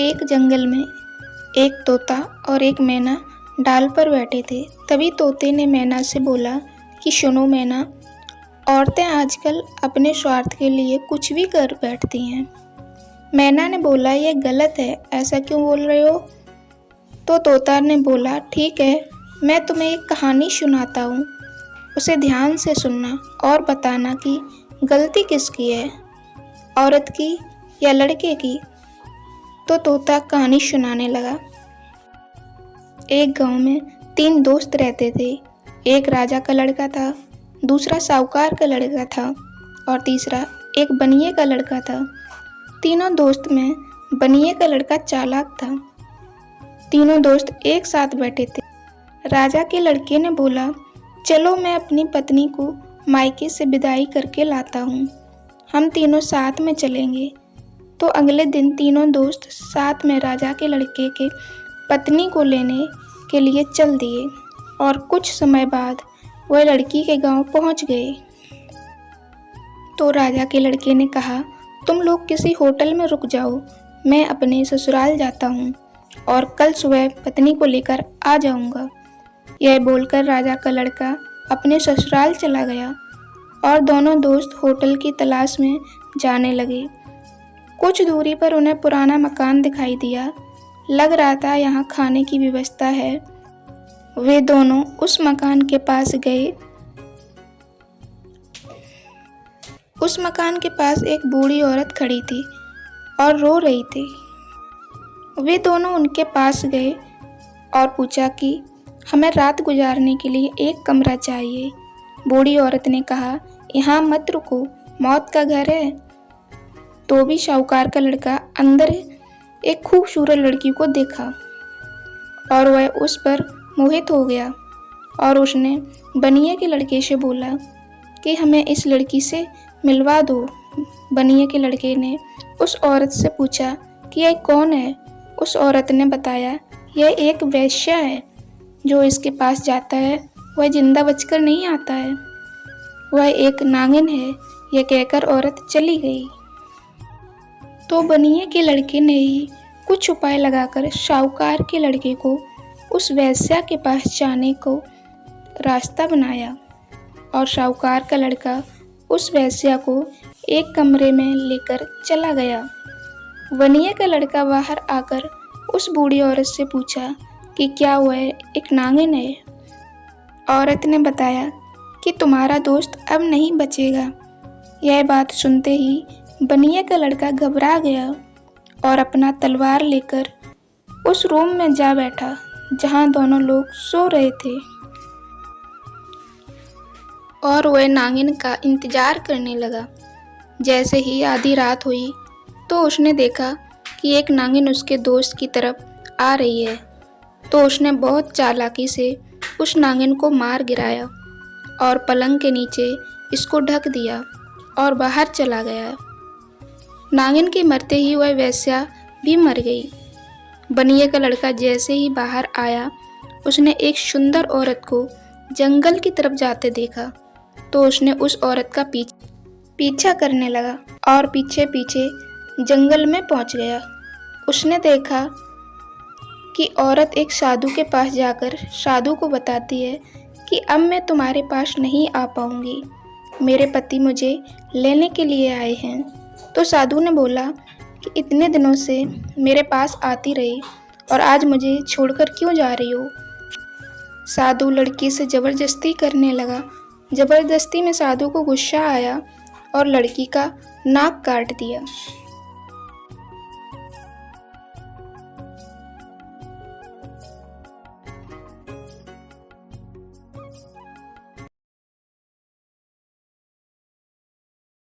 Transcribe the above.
एक जंगल में एक तोता और एक मैना डाल पर बैठे थे। तभी तोते ने मैना से बोला कि सुनो मैना, औरतें आजकल अपने स्वार्थ के लिए कुछ भी कर बैठती हैं। मैना ने बोला यह गलत है, ऐसा क्यों बोल रहे हो? तो तोता ने बोला ठीक है, मैं तुम्हें एक कहानी सुनाता हूँ, उसे ध्यान से सुनना और बताना कि गलती किसकी है, औरत की या लड़के की। तो तोता कहानी सुनाने लगा। एक गांव में 3 दोस्त रहते थे। एक राजा का लड़का था, दूसरा साहूकार का लड़का था और तीसरा एक बनिए का लड़का था। तीनों दोस्त में बनिए का लड़का चालाक था। तीनों दोस्त एक साथ बैठे थे। राजा के लड़के ने बोला, चलो मैं अपनी पत्नी को मायके से विदाई करके लाता हूँ, हम तीनों साथ में चलेंगे। तो अगले दिन तीनों दोस्त साथ में राजा के लड़के के पत्नी को लेने के लिए चल दिए और कुछ समय बाद वह लड़की के गांव पहुंच गए। तो राजा के लड़के ने कहा, तुम लोग किसी होटल में रुक जाओ, मैं अपने ससुराल जाता हूं और कल सुबह पत्नी को लेकर आ जाऊंगा। यह बोलकर राजा का लड़का अपने ससुराल चला गया और दोनों दोस्त होटल की तलाश में जाने लगे। कुछ दूरी पर उन्हें पुराना मकान दिखाई दिया। लग रहा था यहाँ खाने की व्यवस्था है। वे दोनों उस मकान के पास गए। उस मकान के पास एक बूढ़ी औरत खड़ी थी और रो रही थी। वे दोनों उनके पास गए और पूछा कि हमें रात गुजारने के लिए एक कमरा चाहिए। बूढ़ी औरत ने कहा, यहाँ मत रुको, मौत का घर है। तो भी साहूकार का लड़का अंदर एक खूबसूरत लड़की को देखा और वह उस पर मोहित हो गया और उसने बनिए के लड़के से बोला कि हमें इस लड़की से मिलवा दो। बनिए के लड़के ने उस औरत से पूछा कि यह कौन है। उस औरत ने बताया, यह एक वेश्या है, जो इसके पास जाता है वह जिंदा बचकर नहीं आता है, वह एक नागिन है। यह कहकर औरत चली गई। तो बनिए के लड़के ने ही कुछ उपाय लगाकर साहूकार के लड़के को उस वेश्या के पास जाने को रास्ता बनाया और साहूकार का लड़का उस वेश्या को एक कमरे में लेकर चला गया। बनिए का लड़का बाहर आकर उस बूढ़ी औरत से पूछा कि क्या वह एक नागिन है। औरत ने बताया कि तुम्हारा दोस्त अब नहीं बचेगा। यह बात सुनते ही बनिए का लड़का घबरा गया और अपना तलवार लेकर उस रूम में जा बैठा जहां दोनों लोग सो रहे थे और वह नागिन का इंतजार करने लगा। जैसे ही आधी रात हुई तो उसने देखा कि एक नागिन उसके दोस्त की तरफ आ रही है। तो उसने बहुत चालाकी से उस नागिन को मार गिराया और पलंग के नीचे इसको ढक दिया और बाहर चला गया। नागिन के मरते ही वह वेश्या भी मर गई। बनिए का लड़का जैसे ही बाहर आया, उसने एक सुंदर औरत को जंगल की तरफ जाते देखा। तो उसने उस औरत का पीछा करने लगा और पीछे पीछे जंगल में पहुंच गया। उसने देखा कि औरत एक साधु के पास जाकर साधु को बताती है कि अब मैं तुम्हारे पास नहीं आ पाऊंगी, मेरे पति मुझे लेने के लिए आए हैं। तो साधु ने बोला कि इतने दिनों से मेरे पास आती रही और आज मुझे छोड़कर क्यों जा रही हो? साधु लड़की से ज़बरदस्ती करने लगा। ज़बरदस्ती में साधु को गुस्सा आया और लड़की का नाक काट दिया।